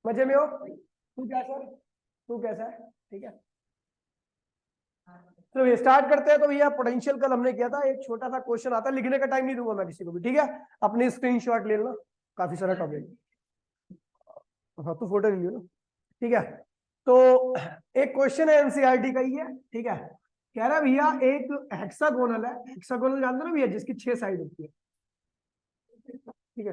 मजे में हो? तू कैसा है? तू कैसा है? ठीक है, तो ये स्टार्ट करते हैं। तो भैया पोटेंशियल कल हमने किया था, एक छोटा सा क्वेश्चन आता है, लिखने का टाइम नहीं दूंगा मैं किसी को भी, ठीक है? अपनी स्क्रीनशॉट ले लेना, काफी सारा टॉपिक। हाँ तो फोटो ले लियो ना, ठीक है? तो एक क्वेश्चन है, एनसीईआरटी का ही है, ठीक है? कह रहा है भैया एक हेक्सागोनल है, हेक्सागोनल जानते हो ना भैया, जिसकी 6 साइड होती है, ठीक है?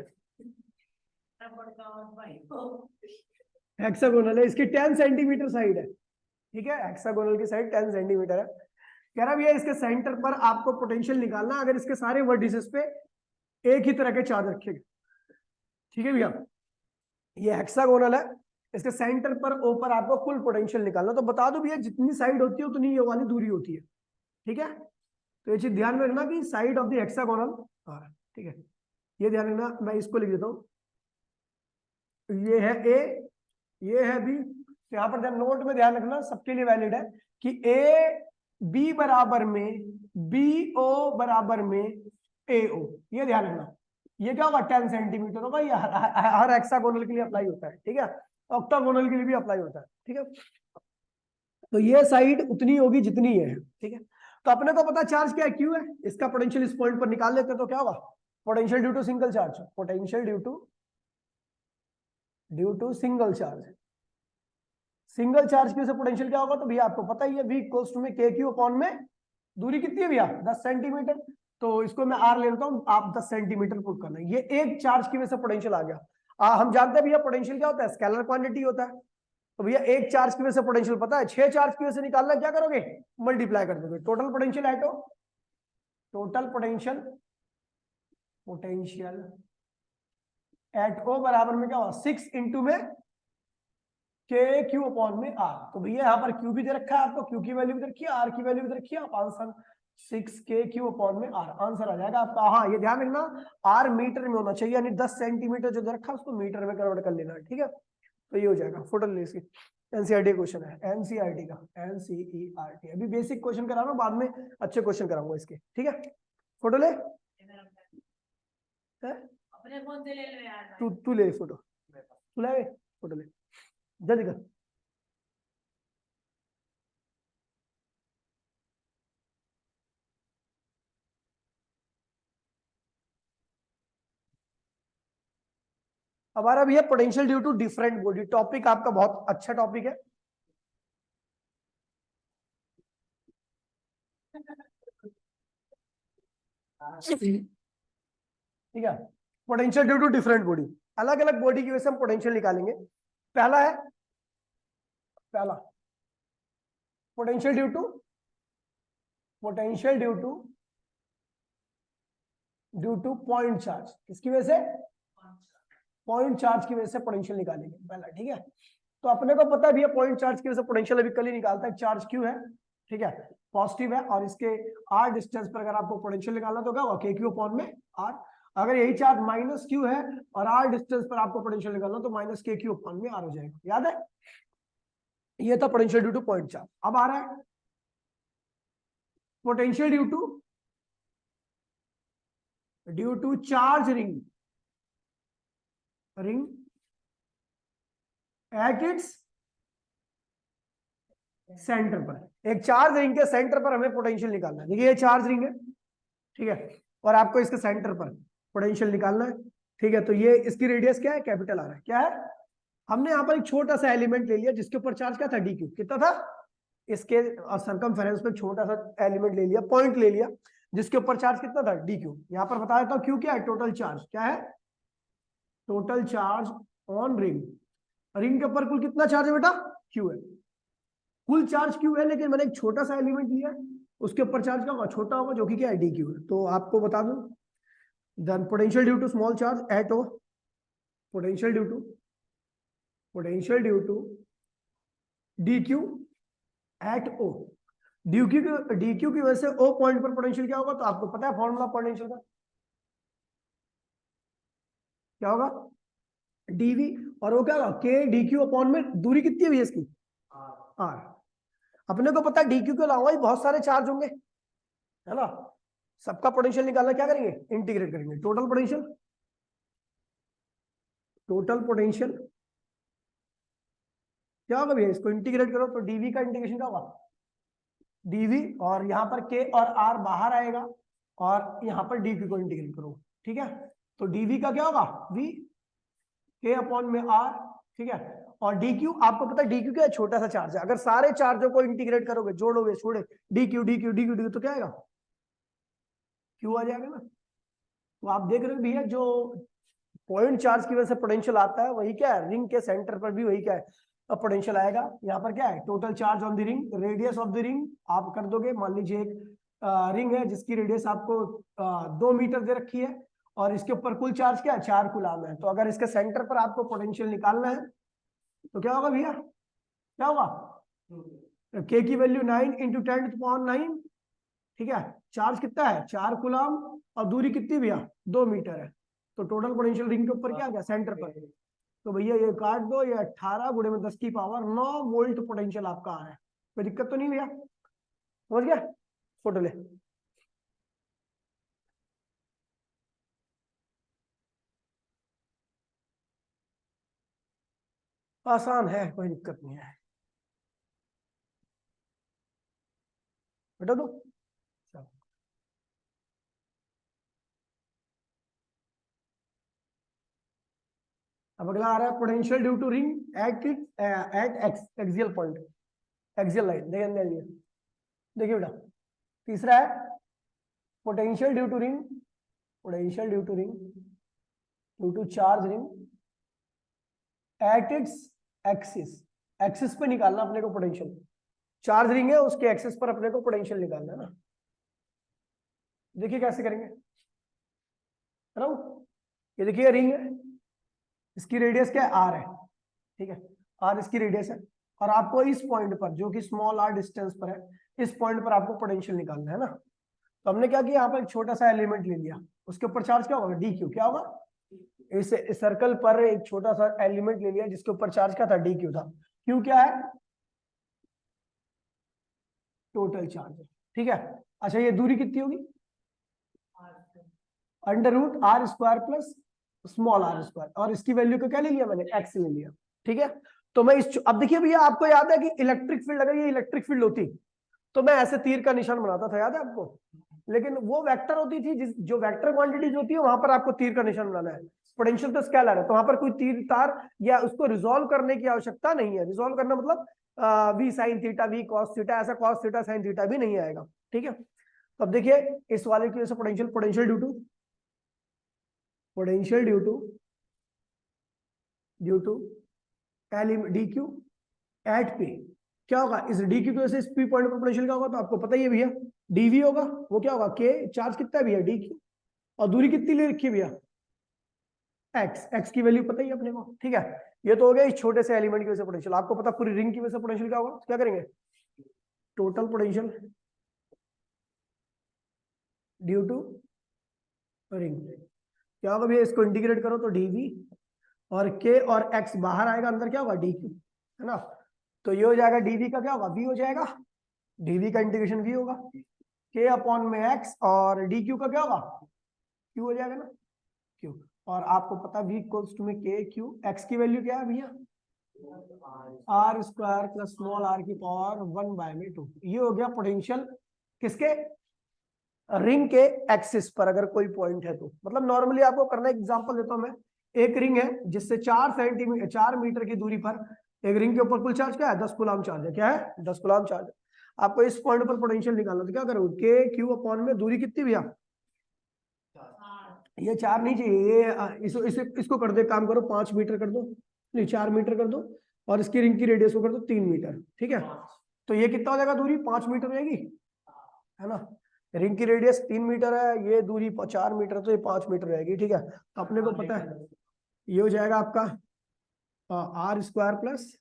हेक्सागोनल है, इसकी 10 सेंटीमीटर साइड है, ठीक है? हेक्सागोनल की साइड 10 सेंटीमीटर है। कह रहा भैया इसके सेंटर पर आपको पोटेंशियल निकालना, अगर इसके सारे वर्टिसेस पे एक ही तरह के चार्ज रखे गए, ठीक है भैया? ये हेक्सागोनल है, इसके सेंटर पर ऊपर आपको कुल पोटेंशियल निकालना। तो बता दो भैया जितनी साइड होती है उतनी ये वाली दूरी होती है, ठीक है? तो ये चीज ध्यान में रखना कि साइड ऑफ द हेक्सागोनल, ठीक है? ये ध्यान रखना, मैं इसको लिख देता हूँ, ये है ए, ये है बी। तो यहाँ पर नोट में ध्यान रखना, सबके लिए वैलिड है कि ए बी बराबर में बी ओ बराबर में ए ओ, ये ध्यान रखना। ये क्या होगा? 10 सेंटीमीटर होगा। ये हर हेक्सागोनल के लिए अप्लाई होता है, ठीक है? ऑक्टागोनल के लिए भी अप्लाई होता है, ठीक है? तो ये साइड उतनी होगी जितनी है, ठीक है? तो अपने को पता चार्ज क्या है, क्यू है। इसका पोटेंशियल इस पॉइंट पर निकाल लेते हैं, तो क्या होगा? Potential due to single charge, potential due to single charge. Single charge की वजह से पोटेंशियल क्या होगा? तो भैया आपको पता ही है, V इक्वल्स टू में के क्यू अपॉन में दूरी कितनी है भैया? 10 सेंटीमीटर। तो इसको मैं R ले लेता हूं, आप 10 सेंटीमीटर पुट करना। ये एक चार्ज की वजह से पोटेंशियल आ गया। हम जानते हैं भैया पोटेंशियल क्या होता है? स्केलर क्वांटिटी होता है। तो भैया एक चार्ज की वजह से पोटेंशियल पता है, 6 चार्ज की वजह से निकालना, क्या करोगे? मल्टीप्लाई कर दोगे। Total potential at O, total potential, potential at O बराबर में क्या होगा? 6 इंटू में के क्यू अपॉन में आर। तो भैया यहाँ पर क्यू भी दे रखा है आपको, क्यू की वैल्यू भी दे रखी है, आर की वैल्यू भी दे रखी है। आप आंसर 6 के क्यू अपॉन में आर आंसर आ जाएगा आपका। हाँ ये ध्यान रखना, आर मीटर में होना चाहिए, यानी 10 सेंटीमीटर जो दे रखा है उसको मीटर में कन्वर्ट कर लेना, ठीक है? तो ये हो जाएगा। फोटो ले इसकी, एनसीईआरटी क्वेश्चन है, एनसीईआरटी का, एनसीईआरटी। अभी बेसिक क्वेश्चन करा रहा हूँ, बाद में अच्छे क्वेश्चन कराऊंगा इसके, ठीक है? फोटो ले, अपने फोन से ले लो यार, तू ले फोटो, तू ले फोटो ले, जल्दी कर। हमारा भी है potential due to different body. Topic आपका बहुत अच्छा टॉपिक है, ठीक है? Potential due to different body, अलग अलग बॉडी की वजह से हम पोटेंशियल निकालेंगे। पहला है, पहला potential due to, potential due to point charge. किसकी वजह से? पॉइंट चार्ज की वजह से पोटेंशियल निकालेंगे पहला, ठीक है? तो अपने को पता भी है पॉइंट चार्ज की वजह से पोटेंशियल अभी कल ही निकालता है। चार्ज क्यू है, ठीक है, पॉजिटिव है, और इसके आर डिस्टेंस पर अगर आपको पोटेंशियल निकालना तो क्या होगा? के क्यू अपॉन में आर। अगर यही चार्ज माइनस क्यू है और आर डिस्टेंस पर आपको पोटेंशियल निकालना तो माइनस के क्यू अपॉन में आर हो जाएगा। याद है? ये था potential due to point charge. अब आ रहा है potential due to charge ring, ring at its centre पर। एक चार्ज रिंग के सेंटर पर हमें पोटेंशियल निकालना है। देखिए ये चार्ज रिंग है, ठीक है, और आपको इसके सेंटर पर पोटेंशियल निकालना है, ठीक है? तो ये इसकी रेडियस क्या है? कैपिटल आर है। क्या है? हमने यहाँ पर एक छोटा सा एलिमेंट ले लिया जिसके ऊपर चार्ज क्या था? D Q. कितना था? इसके सरकमफेरेंस में छोटा सा एलिमेंट ले लिया, पॉइंट ले लिया, जिसके ऊपर चार्ज कितना था? D Q. यहाँ पर बता देता हूँ क्यू क्या है? Total charge. क्या है? Total charge on ring. Ring के ऊपर कुल कितना चार्ज है बेटा? क्यू है। कुल चार्ज क्यू है, लेकिन मैंने एक छोटा सा एलिमेंट लिया, उसके ऊपर चार्ज क्या होगा? छोटा होगा, जो कि क्या है? डी क्यू है। तो आपको बता दूं, then potential due to small charge at O, potential due to D Q at O. D Q की वजह से ओ पॉइंट पर पोटेंशियल क्या होगा? तो आपको पता है फॉर्मूला पोटेंशियल का क्या होगा? डीवी। और वो क्या होगा? के डी क्यू अपॉन में दूरी कितनी है भैया इसकी? आर। अपने को पता है डी क्यू के अलावा ही बहुत सारे चार्ज होंगे, है ना? सबका पोटेंशियल निकालना क्या करेंगे? इंटीग्रेट करेंगे। टोटल पोटेंशियल क्या होगा भैया, इसको इंटीग्रेट करो तो डीवी का इंटीग्रेशन क्या होगा, डीवी, और यहाँ पर के और आर बाहर आएगा, और यहाँ पर डी क्यू को इंटीग्रेट करो, ठीक है। तो डीवी का क्या होगा, वी के अपॉन में आर, ठीक है। और डी क्यू, आपको पता है डी क्यू क्या है, छोटा सा चार्ज है। अगर सारे चार्जों को इंटीग्रेट करोगे, जोड़ोगे, छोड़े, D Q D Q D Q D Q, तो क्या आएगा, क्यू आ जाएगा ना। तो आप देख रहे हो भैया, जो पॉइंट चार्ज की वजह से पोटेंशियल आता है, वही क्या है, रिंग के सेंटर पर भी वही क्या है, अब पोटेंशियल आएगा। यहाँ पर क्या है, total charge on the ring, radius of the ring आप कर दोगे। मान लीजिए एक रिंग है जिसकी रेडियस आपको 2 मीटर दे रखी है, और इसके ऊपर कुल चार्ज क्या है, 4 कूलाम है। तो अगर इसके सेंटर पर आपको पोटेंशियल निकालना है तो क्या होगा भैया, क्या होगा, के की वैल्यू 9 इंटू 10⁹, ठीक है। चार्ज कितना है, 4 कूलाम, और दूरी कितनी भैया, 2 मीटर है। तो टोटल पोटेंशियल रिंग के ऊपर क्या आ गया, सेंटर पर। तो भैया ये काट दो, ये 18 गुणे में 10 की पावर 9 वोल्ट पोटेंशियल आपका आ रहा है। कोई दिक्कत तो नहीं भैया, समझ गया, फोटो ले। आसान है, कोई दिक्कत नहीं है, बेटा दो। अब अगला आ रहा है potential due to ring at axial point, axial line. देखिए बेटा, तीसरा है potential due to ring, potential due to ring, due to charge ring at its axis. Axis पे निकालना अपने को पोटेंशियल, चार्ज रिंग है उसके एक्सिस पर अपने को पोटेंशियल निकालना है ना। देखिए कैसे करेंगे, ये देखिए रिंग है, इसकी रेडियस क्या है, आर है, ठीक है, आर इसकी रेडियस है। और आपको इस पॉइंट पर, जो कि स्मॉल आर डिस्टेंस पर है, इस पॉइंट पर आपको पोटेंशियल निकालना है ना। तो हमने क्या किया, यहाँ पर एक छोटा सा एलिमेंट ले लिया, उसके ऊपर चार्ज क्या होगा, डी क्यू। क्या होगा, इस सर्कल पर एक छोटा सा एलिमेंट ले लिया जिसके ऊपर चार्ज क्या था, डी क्यू था। क्यू क्या है, टोटल चार्ज, ठीक है। अच्छा ये दूरी कितनी होगी, √r² प्लस स्मॉल r², और इसकी वैल्यू को क्या ले लिया मैंने, एक्स ले लिया, ठीक है। तो मैं इस, अब देखिए भैया, आपको याद है कि इलेक्ट्रिक फील्ड, अगर ये इलेक्ट्रिक फील्ड होती तो मैं ऐसे तीर का निशान बनाता था, याद है आपको। लेकिन वो वेक्टर होती थी, जो वेक्टर क्वांटिटीज होती है वहां पर आपको तीर का निशान बनाना है। पोटेंशियल तो स्केलर है, तो वहां पर कोई तीर तार या उसको रिजोल्व करने की आवश्यकता नहीं है। रिजोल्व करना मतलब V sine theta, V cos theta, ऐसा कॉस थीटा साइन थीटा भी नहीं आएगा, ठीक है। तो अब देखिए इस वाले की वजह से potential, potential due to, potential due to D Q at P, क्या होगा, इस डी क्यू की वजह से इस पी पॉइंट पर पोटेंशियल क्या होगा, तो आपको पता ही है भैया, डीवी होगा। वो क्या होगा, के, चार्ज कितना है भैया, डी क्यू, और दूरी कितनी ले रखी है भैया, एक्स। एक्स की वैल्यू पता ही अपने को, ठीक है। ये तो हो गया इस छोटे से एलिमेंट की वजह से पोटेंशियल। आपको पता पूरी रिंग की वजह से पोटेंशियल क्या होगा, क्या करेंगे, total potential due to ring, क्या होगा भैया, इसको इंटीग्रेट करो तो डीवी, और के और एक्स बाहर आएगा, अंदर क्या होगा, डी क्यू, है ना। तो ये हो जाएगा, डीवी का क्या होगा, वी हो जाएगा, डीवी का इंटीग्रेशन वी होगा, के अपॉन में एक्स, और डी क्यू का क्या होगा, क्यू हो जाएगा ना, क्यू। और आपको पता v इक्वल्स टू में के क्यू, एक्स की वैल्यू क्या है भैया, r² प्लस स्मॉल r की पावर 1/2। ये हो गया पोटेंशियल किसके, रिंग के एक्सिस पर अगर कोई पॉइंट है तो। मतलब नॉर्मली आपको करना, एग्जांपल देता हूं मैं, एक रिंग है जिससे 4 मीटर की दूरी पर, एक रिंग के ऊपर कुल चार्ज क्या है, 10 कूलाम चार्ज है। क्या है, 10 कूलाम चार्ज है। आपको इस पॉइंट पर पोटेंशियल निकालना, तो क्या करोगे, के क्यू अपॉन में दूरी कितनी भैया, ये 4 नहीं चाहिए, ये इसको कर दो, काम करो 5 मीटर कर दो, नहीं 4 मीटर कर दो, और इसकी रिंग की रेडियस को कर दो 3 मीटर, ठीक है। तो ये कितना हो जाएगा, दूरी 5 मीटर रहेगी, है ना। रिंग की रेडियस 3 मीटर है, ये दूरी 4 मीटर, तो ये 5 मीटर रहेगी, ठीक है। तो अपने को पता है ये हो जाएगा आपका r² प्लस,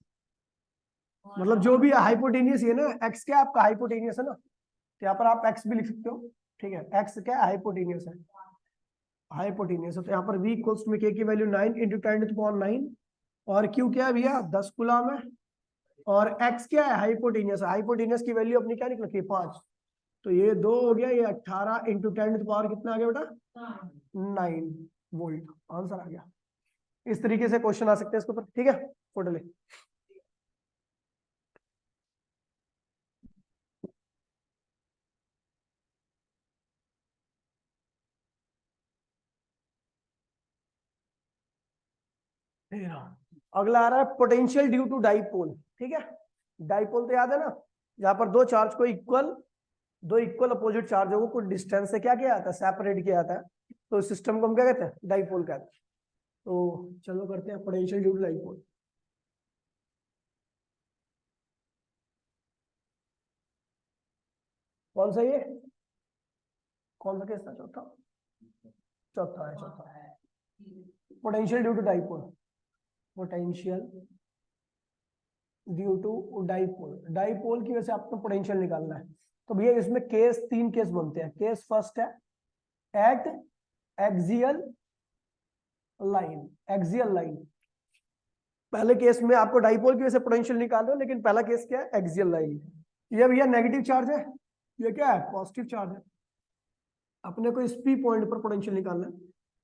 मतलब जो भी हाइपोटेनियस है ना, एक्स क्या आपका हाइपोटेनियस है ना, तो यहाँ पर आप एक्स भी लिख सकते हो, ठीक है। एक्स क्या हाइपोटेनियस है, हाइपोटेनियस है। तो यहाँ पर v इक्वल्स में के की वैल्यू 9 इंटू 10⁹, और q क्या है भैया, 10 कूलाम है, और x क्या है, हाइपोटेनियस है। हाइपोटेनियस की वैल्यू अपनी क्या निकली, 5। तो ये 2 हो गया, ये 18 इंटू 10⁻, कितना आ गया बेटा, 9 वोल्ट, आंसर आ गया। इस तरीके से क्वेश्चन आ सकते हैं इसके ऊपर, ठीक है। फोटो ले। ये रहा। अगला आ रहा है पोटेंशियल ड्यू टू डाइपोल। ठीक है, डाइपोल तो याद है ना, जहां पर दो इक्वल अपोजिट चार्ज को कुछ डिस्टेंस से क्या किया जाता है, सेपरेट किया जाता है, तो इस सिस्टम को हम क्या कहते हैं, डाइपोल कहते हैं। तो चलो करते हैं पोटेंशियल ड्यू टू डाइपोल। कौन सा ये, कौन सा केस था, चौथा, चौथा है, चौथा है potential due to dipole. Potential due to dipole, dipole की वजह से आपको पोटेंशियल निकालना है। तो भैया इसमें तीन केस बनते हैं। केस फर्स्ट है eight axial line, axial line. पहले केस में आपको डाइपोल की वजह से पोटेंशियल निकाल हो, लेकिन पहला केस क्या है, एक्सियल लाइन। ये भैया नेगेटिव चार्ज है, ये क्या है, पॉजिटिव चार्ज है। अपने को इस पी पॉइंट पर पोटेंशियल निकालना है।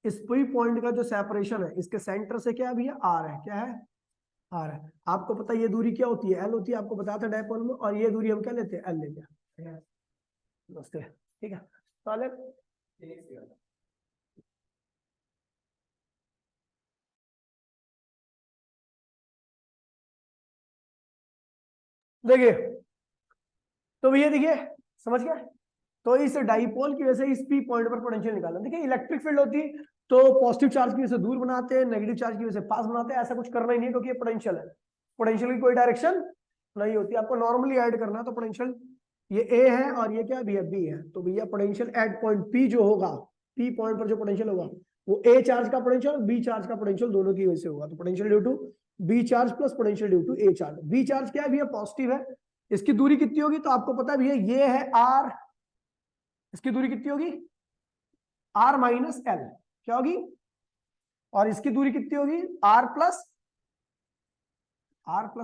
इस पी पॉइंट का जो सेपरेशन है, इसके सेंटर से क्या है भैया, आर है। क्या है, आर है। आपको पता है ये दूरी क्या होती है, एल होती है, आपको बताया था डायपोल में। और ये दूरी हम क्या लेते हैं, एल लेते हैं। नमस्ते, ठीक है। देखिए, तो भैया देखिए, समझ गया। तो इस डाइपोल की वजह से इस पी पॉइंट पर पोटेंशियल निकालना। देखिए इलेक्ट्रिक फील्ड होती तो पॉजिटिव चार्ज की वजह से दूर बनाते हैं, नेगेटिव चार्ज की वजह से पास बनाते हैं। ऐसा कुछ करना ही नहीं है, क्योंकि ये पोटेंशियल है। पोटेंशियल की कोई डायरेक्शन नहीं होती, आपको नॉर्मली ऐड करना है। तो पोटेंशियल ये ए है और ये क्या है भैया, बी है। तो भैया पोटेंशियल एट पॉइंट पी जो होगा, पी पॉइंट पर जो पोटेंशियल होगा, वो ए चार्ज का पोटेंशियल और बी चार्ज का पोटेंशियल दोनों की वजह से होगा। तो potential due to B charge plus potential due to A charge. B charge क्या है भैया, पॉजिटिव है। इसकी दूरी कितनी होगी, तो आपको पता है भैया ये है आर। इसकी दूरी कितनी होगी, आर माइनस एल, क्या होगी। और इसकी दूरी कितनी होगी, आर प्लस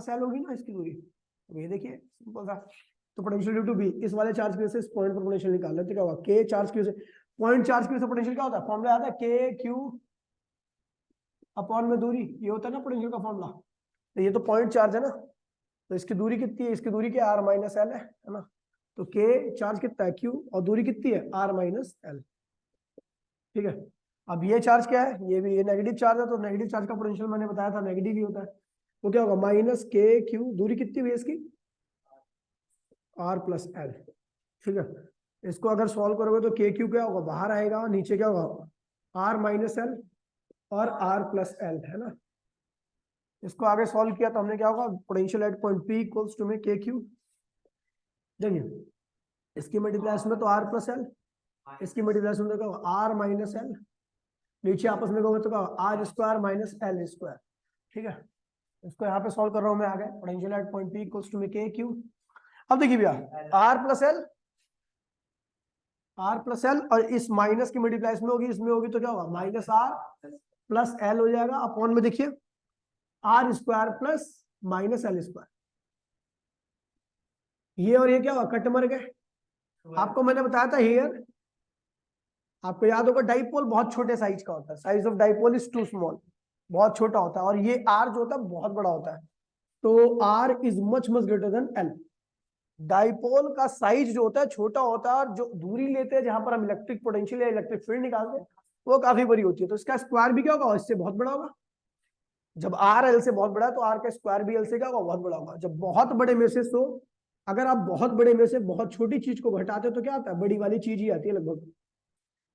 एल होगी ना इसकी दूरी। तो ये देखिए सिंपल था। तो पोटेंशियल ड्यू टू बी, इस वाले चार्ज की वजह से इस पॉइंट पर पोटेंशियल निकाल लेते, क्या होगा, के चार्ज की वजह से, पॉइंट चार्ज की वजह से पोटेंशियल क्या होता है, फॉर्मूला आता है के क्यू अपॉन में दूरी। ये होता है ना पोटेंशियल का फॉर्मूला। तो ये तो पॉइंट चार्ज है ना, तो इसकी दूरी कितनी है, इसकी दूरी क्या, आर माइनस एल है ना। तो के चार्ज कितना है, क्यू, और दूरी कितनी है, आर माइनस एल। ठीक है। अब ये चार्ज क्या है, ये भी ये नेगेटिव चार्ज है। तो नेगेटिव चार्ज का पोटेंशियल मैंने बताया था नेगेटिव ही होता है। तो क्या होगा, माइनस के क्यू, दूरी कितनी हुई इसकी, आर प्लस एल। ठीक है। इसको अगर सॉल्व करोगे तो के क्यू क्या होगा, बाहर आएगा, नीचे क्या होगा, आर माइनस एल और आर प्लस एल, है ना। इसको आगे सॉल्व किया तो हमने क्या होगा, potential at point P equals to में के क्यू। देखिए इसकी मल्टीप्लाइज में तो आर प्लस एल, इसकी मल्टीप्लाइज में तो क्या होगा, आर माइनस एल। नीचे आपस में कहोगे तो क्या होगा, R square minus L square. ठीक है। इसको यहाँ पे सॉल्व कर रहा हूँ मैं आगे, potential at point P equals to में के क्यू। अब देखिए भैया, आर प्लस एल और इस माइनस की मल्टीप्लाइज में होगी, इसमें होगी, तो क्या होगा, माइनस आर प्लस एल हो जाएगा। अपॉन में देखिए R square plus minus L square. ये और ये क्या होगा, कट मर गए। आपको मैंने बताया था हियर, आपको याद होगा डाइपोल बहुत छोटे साइज का होता है, size of dipole is too small, बहुत छोटा होता है। और ये आर जो होता है बहुत बड़ा होता है। तो R is much much greater than L. Dipole का साइज जो होता है छोटा होता है, और जो दूरी लेते हैं जहां पर हम इलेक्ट्रिक पोटेंशियल या इलेक्ट्रिक फील्ड निकालते हैं, वो काफी बड़ी होती है। तो इसका स्क्वायर भी क्या होगा, इससे बहुत बड़ा होगा। जब आर एल से बहुत बड़ा है तो आर का स्क्वायर भी एल से क्या होगा, बहुत बड़ा होगा। जब बहुत बड़े में से, तो अगर आप बहुत बड़े में से बहुत छोटी चीज को घटाते हो तो क्या आता है, बड़ी वाली चीज ही आती है लगभग।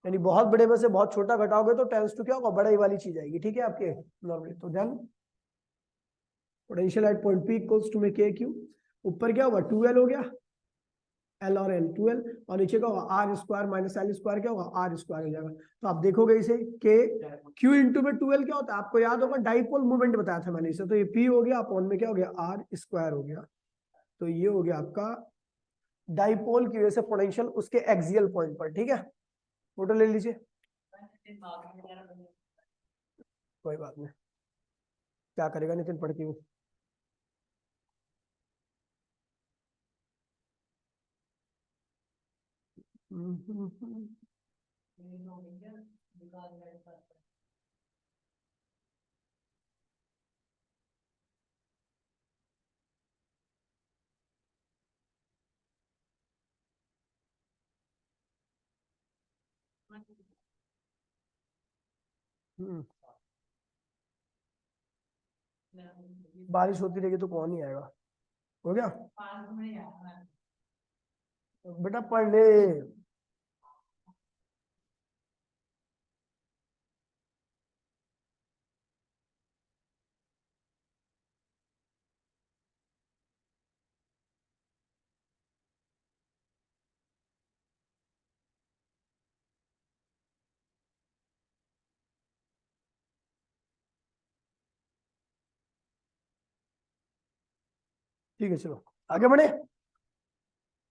यानी बहुत बड़े में से बहुत छोटा घटाओगे तो टेंस टू क्या होगा, बड़ी वाली चीज आएगी। ठीक है आपके नॉर्मली। तो then potential at point P equals to में के क्यू, ऊपर क्या होगा, 2l हो गया, एल और एल 2l, और नीचे क्या होगा, R square minus L square, क्या होगा, आर स्क्वायर हो जाएगा। तो आप देखोगे इसे के क्यू इंटू में 2l क्या होता है, आपको याद होगा डाइपोल मूवमेंट बताया था मैंने इसे। तो ये पी हो गया, अपॉन में क्या हो गया, आर स्क्वायर हो गया। तो ये हो गया आपका डाइपोल की वजह से पोटेंशियल उसके एक्सियल पॉइंट पर। ठीक है, फोटो ले लीजिए, कोई बात नहीं, क्या करेगा नितिन पढ़ के वो। बारिश होती रहेगी तो कौन नहीं आएगा। हो गया बेटा, पढ़ ले। ठीक है चलो आगे बढ़े।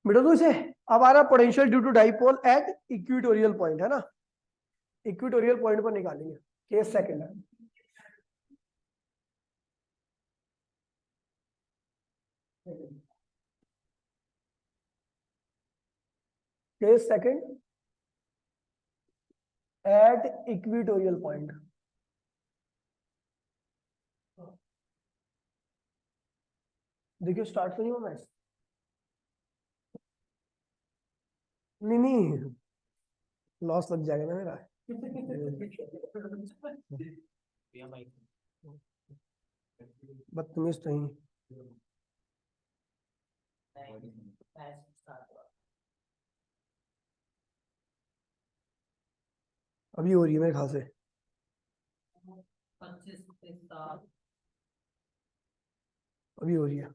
मिटा दो इसे। अब आ रहा potential due to dipole at equatorial point, है ना। इक्वेटोरियल पॉइंट पर निकालेंगे। केस सेकंड है। Case second at equatorial point. देखिए स्टार्ट तो नहीं होना है। नहीं नहीं, लॉस लग जाएगा ना मेरा। बदतमीज तो ही। अभी हो रही है मेरे ख्याल से। अभी हो रही है।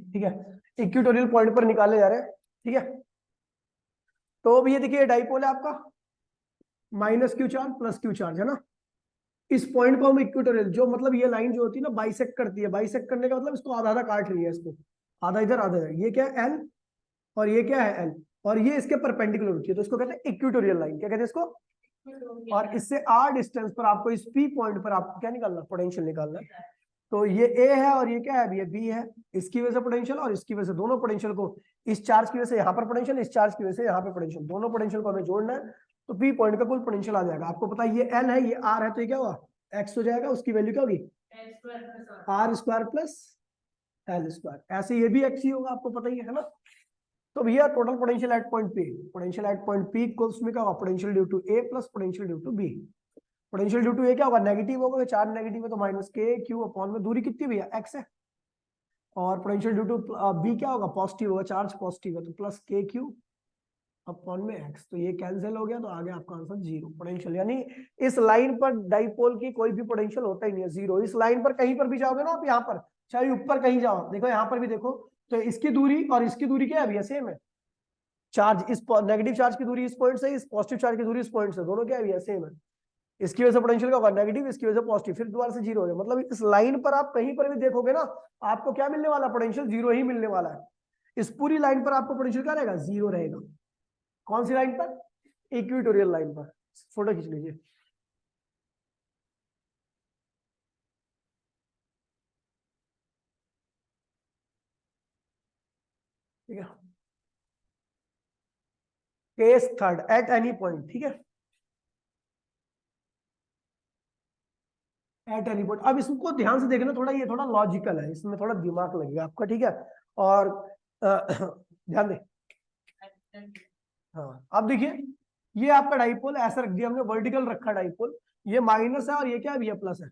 ठीक है, इक्वेटोरियल पॉइंट पर निकाले जा रहे हैं। ठीक है, तो अब ये देखिए डाइपोल है आपका, minus Q charge plus Q charge, है ना। इस पॉइंट को हम इक्वेटोरियल, जो मतलब ये लाइन जो होती है ना बाइसेक्ट करती है, बाइसेक्ट करने का मतलब इसको आधा आधा काट रही है, इसको आधा इधर आधा इधर। ये क्या है एल, और ये क्या है एल, और ये इसके परपेंडिकुलर होती है, तो इसको कहते हैं इक्वेटोरियल लाइन। क्या कहते हैं इसको। और इससे आर डिस्टेंस पर आपको इस पी पॉइंट पर आपको क्या निकालना, पोटेंशियल निकालना है। तो ये ए है और ये क्या है, ये बी है। इसकी वजह से पोटेंशियल और इसकी वजह से, दोनों पोटेंशियल को, इस चार्ज की वजह से यहाँ पर पोटेंशियल, इस चार्ज की वजह से यहाँ पे पोटेंशियल, दोनों पोटेंशियल को हमें जोड़ना है। तो पी पॉइंट का कुल पोटेंशियल आ जाएगा। आपको पता है ये एल है, ये आर है, तो ये क्या हुआ एक्स हो जाएगा, उसकी वैल्यू क्या होगी R square plus L square. ऐसे ये भी एक्स ही होगा, आपको पता ही है ना। तो भैया total potential at point P, potential at point P equals में क्या होगा, potential due to A plus potential due to B. Potential due to A क्या होगा, नेगेटिव होगा, चार्ज नेगेटिव है तो माइनस के क्यू अपॉन में दूरी कितनी भैया एक्स है। और पोटेंशियल ड्यू टू बी क्या होगा, पॉजिटिव होगा, चार्ज पॉजिटिव है तो प्लस के क्यू अपॉन में एक्स। तो ये कैंसिल हो गया, तो आगे आपका आंसर जीरो पोटेंशियल। यानी इस लाइन पर डाइपोल की कोई भी पोटेंशियल होता ही नहीं है, जीरो। इस लाइन पर कहीं पर भी जाओगे ना आप, यहाँ पर चाहे ऊपर कहीं जाओ, देखो यहाँ पर भी देखो, तो इसकी दूरी और इसकी दूरी क्या है भैया, सेम है। चार्ज इस नेगेटिव चार्ज की दूरी इस पॉइंट से, इस पॉजिटिव चार्ज की दूरी इस पॉइंट से, दोनों क्या है भैया सेम है। इसकी वजह से पोटेंशियल का होगा नेगेटिव, इसकी वजह से पॉजिटिव, फिर दोबारा से जीरो हो गया। मतलब इस लाइन पर आप कहीं पर भी देखोगे ना, आपको क्या मिलने वाला, पोटेंशियल जीरो ही मिलने वाला है। इस पूरी लाइन पर आपको पोटेंशियल क्या रहेगा, जीरो रहेगा। कौन सी लाइन पर, इक्वेटोरियल लाइन पर। फोटो खींच लीजिए। ठीक है, case third eight any point. ठीक है, एट एनी पॉइंट। अब इसको ध्यान से देखना, थोड़ा ये थोड़ा लॉजिकल है, इसमें थोड़ा दिमाग लगेगा आपका। ठीक है, और ध्यान दे। हाँ अब देखिए, ये आपका डाइपोल ऐसा रख दिया हमने, वर्टिकल रखा डाइपोल। ये माइनस है और ये क्या है भैया, प्लस है,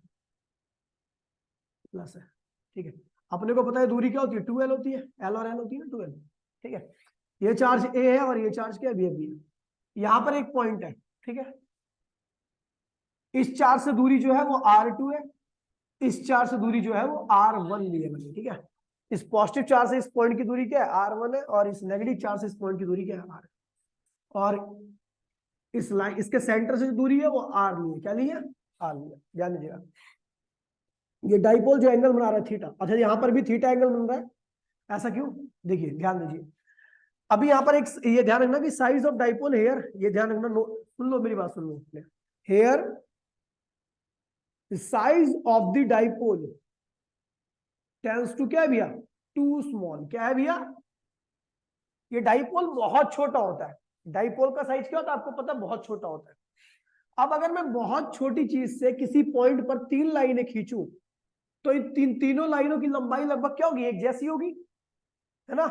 प्लस है। ठीक है, अपने को पता है दूरी क्या होती है, 2l होती है, एल और एल होती है ना 2l। ठीक है, ये चार्ज ए है और ये चार्ज क्या है भैया बी है। यहाँ पर एक पॉइंट है, ठीक है, इस चार्ज से दूरी जो है वो r2 है, इस चार्ज से दूरी जो है वो r1 ली है मैंने। ठीक है, इस पॉजिटिव चार्ज से इस पॉइंट की दूरी क्या है, r1 है, और इस नेगेटिव चार्ज से इस पॉइंट की दूरी क्या है, r। और इस लाइन, इसके सेंटर से जो दूरी है वो r ली है, क्या ली है, r ली है। ध्यान दीजिएगा, ये डाइपोल जो एंगल बना रहा है थीटा, अच्छा यहाँ पर भी थीटा एंगल बन रहा है, ऐसा क्यों, देखिए ध्यान दीजिए। अभी यहाँ पर एक ये ध्यान रखना कि साइज ऑफ डाइपोल हेयर, ये ध्यान रखना, सुन लो मेरी बात, सुन लो। Here size of the dipole tends to क्या है भैया, टू स्मॉल। क्या है भैया, ये डाइपोल बहुत छोटा होता है। डाइपोल का साइज क्या होता है आपको पता है, बहुत छोटा होता है। अब अगर मैं बहुत छोटी चीज से किसी पॉइंट पर 3 लाइनें खींचूं, तो इन तीनों लाइनों की लंबाई लगभग क्या होगी, एक जैसी होगी। है ना।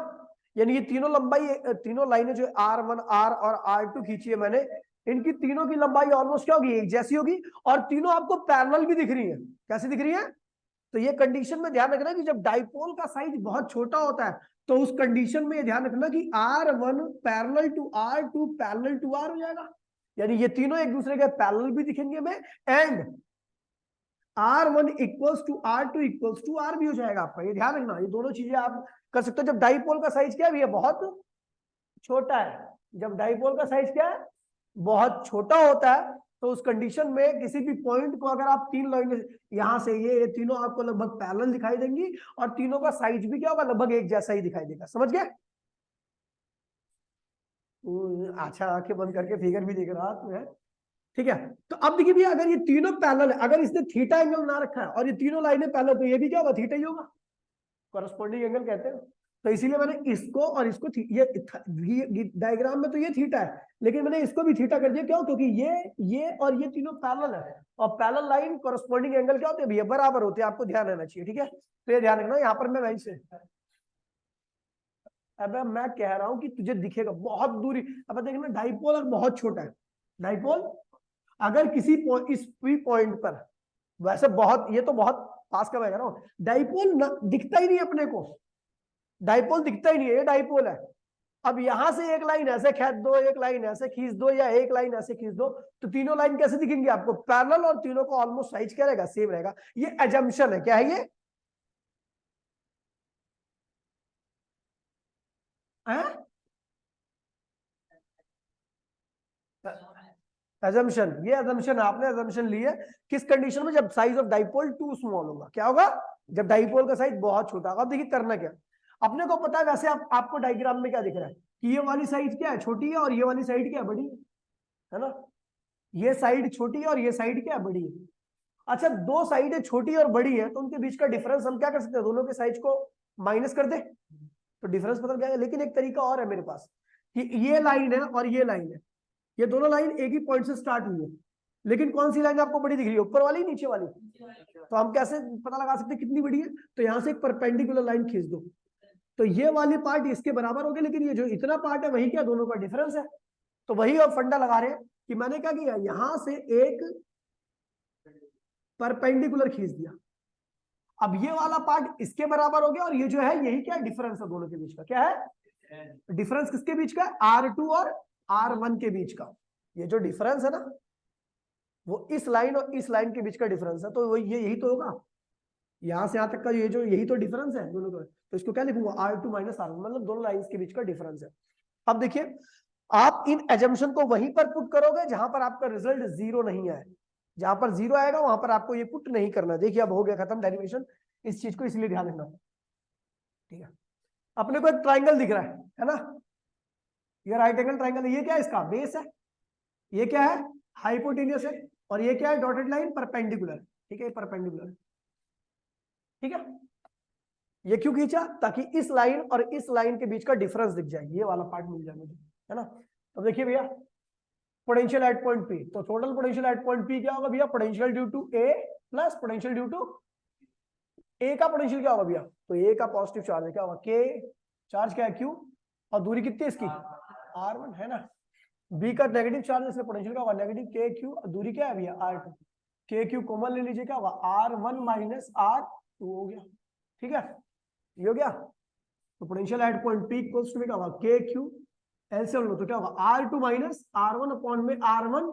यानी ये तीनों लंबाई, तीनों लाइनें जो R1 R और R2 खींची है मैंने, इनकी तीनों की लंबाई ऑलमोस्ट क्या होगी, एक जैसी होगी, और तीनों आपको पैरेलल भी दिख रही है। कैसी दिख रही है? तो ये कंडीशन में ध्यान रखना कि जब डाइपोल का साइज बहुत छोटा होता है तो उस कंडीशन में ये ध्यान रखना कि R1 parallel to R2 parallel to R हो जाएगा, यानी ये तीनों एक दूसरे के पैरेलल भी दिखेंगे हमें, and R1 equals to R2 equals to R भी हो जाएगा आपका। ये ध्यान रखना, ये दोनों चीजें आप कर सकते हो जब डाइपोल का साइज क्या है भैया, बहुत छोटा है। जब डाइपोल का साइज क्या है, बहुत छोटा होता है, तो उस कंडीशन में किसी भी पॉइंट को अगर आप तीन लाइन यहां से ये तीनों आपको लगभग पैरेलल दिखाई देंगी, और तीनों का साइज भी क्या होगा, लगभग एक जैसा ही दिखाई देगा। समझ गए? अच्छा, आंखें बंद करके फिगर भी दिख रहा है, ठीक है। तो अब देखिए भैया, अगर ये तीनों पैरेलल है, अगर इसने थीटा एंगल ना रखा है और ये तीनों लाइनें पैरेलल, तो ये भी क्या होगा, थीटा ही होगा, कॉरेस्पॉन्डिंग एंगल कहते हैं। तो इसीलिए मैंने इसको और इसको ये डायग्राम में तो ये थीटा है, लेकिन मैंने इसको भी थीटा कर दिया। क्यों? क्योंकि ये और ये तीनों पैरेलल है, और पैरेलल लाइन कॉरेस्पॉन्डिंग एंगल क्या होते हैं भैया, बराबर होते हैं। आपको ध्यान रहना चाहिए, ठीक है। तो ये ध्यान रखना, यहाँ पर मैं वहीं से, अब मैं कह रहा हूं कि तुझे दिखेगा बहुत दूरी। अब देखना, डाइपोल और बहुत छोटा है डाइपोल, अगर किसी इस पॉइंट पर, वैसे बहुत, ये तो बहुत पास का मैं कह रहा हूं, डाइपोल दिखता ही नहीं अपने को, डाइपोल दिखता ही नहीं है, ये डाइपोल है। अब यहां से एक लाइन ऐसे खींच दो, एक लाइन ऐसे खींच दो, या एक लाइन ऐसे खींच दो, तो तीनों लाइन कैसे दिखेंगे आपको, पैरेलल, और तीनों को ऑलमोस्ट साइज क्या रहेगा, सेम रहेगा। ये एजम्पशन है। क्या है ये? एजम्पशन, ये एजम्पशन आपने एजम्पशन ली है। किस कंडीशन में? जब size of dipole too small होगा। क्या होगा? जब डाइपोल का साइज बहुत छोटा होगा। अब देखिए करना क्या, अपने को पता है वैसे, आपको डायग्राम में क्या दिख रहा है कि ये वाली साइड क्या है, छोटी है, और ये वाली साइड क्या है, बड़ी है ना। ये साइड छोटी है और ये साइड क्या है, बड़ी है। अच्छा, दो साइड छोटी और बड़ी है, तो उनके बीच का डिफरेंस हम क्या कर सकते हैं, दोनों के साइज को माइनस कर दे, तो डिफरेंस पता जाएगा। लेकिन एक तरीका और है मेरे पास, कि ये लाइन है और ये लाइन है, ये दोनों लाइन एक ही पॉइंट से स्टार्ट हुई है, लेकिन कौन सी लाइन आपको बड़ी दिख रही है, ऊपर वाली, नीचे वाली? तो हम कैसे पता लगा सकते हैं कितनी बड़ी है? तो यहां से एक परपेंडिकुलर लाइन खींच दो, तो ये वाली पार्ट इसके बराबर हो गया, लेकिन ये जो इतना पार्ट है वही क्या, दोनों का डिफरेंस है। तो वही अब फंडा लगा रहे हैं कि मैंने क्या किया, यहां से एक परपेंडिकुलर खींच दिया, अब ये वाला पार्ट इसके बराबर हो गया, और ये जो है यही क्या, डिफरेंस है दोनों के बीच का। क्या है डिफरेंस? किसके बीच का? R2 और R1 के बीच का। ये जो डिफरेंस है ना, वो इस लाइन और इस लाइन के बीच का डिफरेंस है। तो वो ये यही तो होगा, यहां से यहां तक का ये जो, यही तो डिफरेंस है दोनों का। तो इसको क्या लिखूंगा, R2 माइनस R1, मतलब दोनों लाइंस के बीच का डिफरेंस है। अब देखिए, आप इन एजम्पशन को वहीं पर पुट करोगे जहां पर आपका रिजल्ट जीरो नहीं आए। जहां पर जीरो आएगा वहां पर आपको ये पुट नहीं करना। देखिए अब हो गया खत्म डेरिवेशन, इस चीज को इसलिए ध्यान रखना, ठीक है। अपने को एक ट्राइंगल दिख रहा है ना, ये राइट एंगल ट्राइंगल है। ये क्या है, इसका बेस है, ये क्या है, हाइपोटेन्यूस है, और ये क्या है, डॉटेड लाइन परपेंडिकुलर, ठीक है, परपेंडिकुलर, ठीक है। ये क्यों खींचा? ताकि इस लाइन और इस लाइन के बीच का डिफरेंस दिख जाए, ये वाला पार्ट मिल जाए मुझे, है ना। तो देखिए भैया, पोटेंशियल एट पॉइंट पी, तो total potential at point P क्या होगा भैया, potential due to A plus potential due to A का पोटेंशियल क्या होगा भैया, तो ए का पॉजिटिव चार्ज है, क्या होगा, के, चार्ज क्या है, क्यू, और दूरी कितनी है इसकी, R1 है ना। बी का नेगेटिव चार्ज, इसलिए पोटेंशियल क्या होगा, नेगेटिव के क्यू, दूरी क्या है भैया, R2, के क्यू कॉमन ले लीजिए, क्या होगा, R1 माइनस R2 हो गया, ठीक है, ये हो गया। तो potential at point P equals to क्या होगा, के क्यू, एलसीएम लो तो क्या होगा, R2 माइनस R1 अपॉन में R1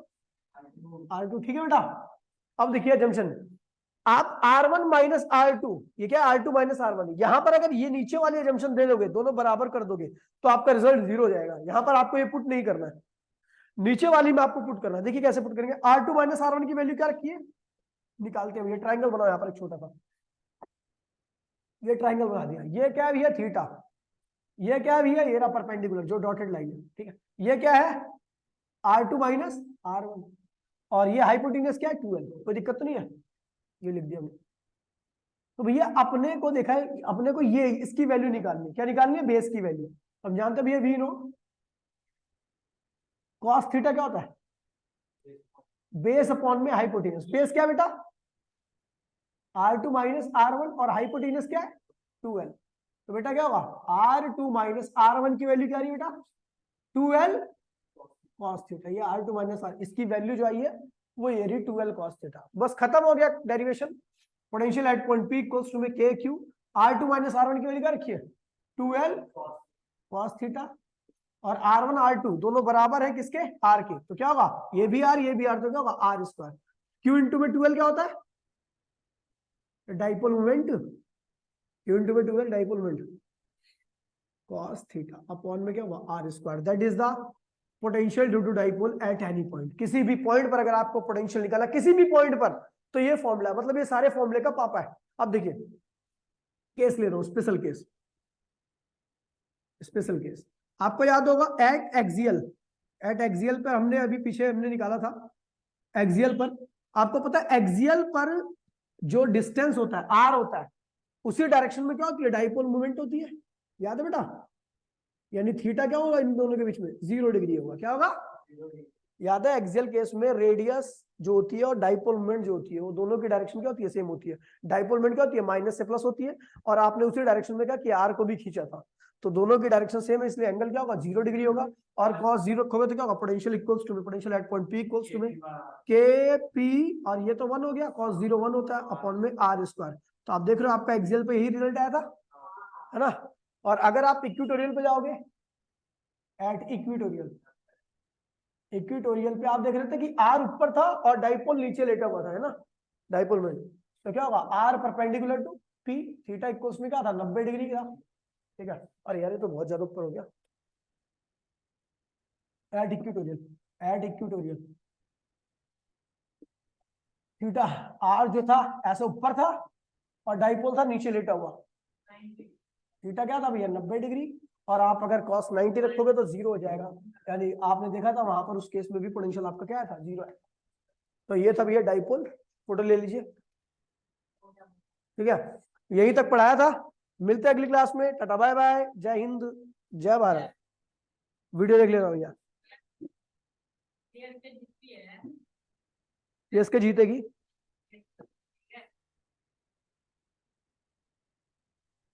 R2, ठीक है बेटा। अब देखिए जंक्शन, आप R1 माइनस R2, ये क्या R2 माइनस R1, यहां पर अगर ये नीचे वाले जंक्शन दे दोगे, दोनों बराबर कर दोगे, तो आपका रिजल्ट जीरो हो जाएगा। यहां पर आपको ये पुट नहीं करना है, नीचे वाली में आपको पुट करना है। देखिए कैसे पुट करेंगे, R2 माइनस R1 की वैल्यू क्या रखी है, निकालते हैं, ये ट्राइंगल बनाओ, यहाँ पर एक छोटा सा, ये ट्राइंगल बना दिया। ये क्या है भैया, थीटा, ये क्या है भैया, ये रहा परपेंडिकुलर जो डॉटेड लाइन है, ठीक है। ये क्या है, R2 माइनस R1, और ये हाइपोटेन्यूस क्या है, 12, कोई दिक्कत तो नहीं है, ये लिख दिया हमने। तो भैया अपने को देखा है, अपने को ये इसकी वैल्यू निकालनी है, क्या निकालनी है, बेस की वैल्यू। हम जानते हैं भैया वी नो कॉस थीटा क्या होता है, बेस अपॉन में हाइपोटेन्यूस। बेस क्या बेटा, R2 माइनस R1, और हाइपोटेन्यूस क्या है, 12। तो बेटा क्या होगा R2 माइनस R1 की वैल्यू क्या आ रही है बेटा 2L cos थीटा। ये R2 माइनस R इसकी वैल्यू जो आई है वो ये रही 2L cos थीटा। बस खत्म हो गया derivation. Potential at point P equals to में KQ। R2 माइनस R1 की वैल्यू क्या रखी है 2L cos थीटा और R1 R2 दोनों बराबर है किसके R के। तो क्या होगा ये भी R ये भी R, तो क्या होगा R स्क्वायर। Q इंटू में 2L क्या होता है डाइपोल मोमेंट। Q इंटू में 2L dipole moment cos theta upon में क्या होगा R square. That is the potential due to dipole at any point. किसी भी पॉइंट पर अगर आपको पोटेंशियल निकाला किसी भी पॉइंट पर तो ये फॉर्मूला मतलब ये सारे फॉर्मूले का पापा है। अब देखिए केस ले रहा हूं स्पेशल केस। स्पेशल केस आपको याद होगा एट एक्सियल पर हमने अभी पीछे हमने निकाला था एक्सियल पर। आपको पता है एक्सियल पर जो डिस्टेंस होता है आर होता है उसी डायरेक्शन में क्या होती है डाइपोल मूवमेंट होती है। याद है बेटा यानी थीटा क्या होगा इन दोनों के बीच में 0 डिग्री होगा। क्या होगा याद है एक्सियल केस में रेडियस जो होती है और डाइपोल मोमेंट जो होती है वो दोनों की डायरेक्शन क्या होती है सेम होती है। डाइपोल मोमेंट क्या होती है माइनस से प्लस होती है और आपने उसी डायरेक्शन में क्या किया आर को भी खींचा था तो दोनों की डायरेक्शन सेम है इसलिए एंगल क्या होगा 0 डिग्री होगा। और cos 0 रखोगे तो क्या होगा पोटेंशियल इक्वल्स टू में potential at point P equals to में KP और ये तो 1 हो गया cos 0 1 होता है अपॉन में R स्क्वायर। तो आप देख रहे हो आपका एक्सियल पे यही रिजल्ट आया था है ना। और अगर आप इक्वेटोरियल पे जाओगे एट इक्वेटोरियल पे आप देख रहे थे कि R ऊपर था और डाइपोल नीचे लेटा हुआ था है ना डाइपोल में। तो क्या होगा R perpendicular to P theta equals में क्या था 90 डिग्री का। ठीक है और यार ये तो बहुत ज्यादा ऊपर हो गया। एट इक्वेटोरियल थीटा R जो था ऐसे ऊपर था और डाइपोल था नीचे लेटा हुआ। थीटा क्या था भैया 90 डिग्री और आप अगर cos 90 रखोगे तो 0 हो जाएगा। यानी आपने देखा था वहां पर उस केस में भी पोटेंशियल आपका क्या था 0 है। तो ये था भैया डाइपोल फोटो ले लीजिए। ठीक है यहीं तक पढ़ाया था। मिलते हैं अगली क्लास में। टाटा बाय बाय जय हिंद जय भारत। वीडियो देख लेना भैया। सीएसके जीतेगी।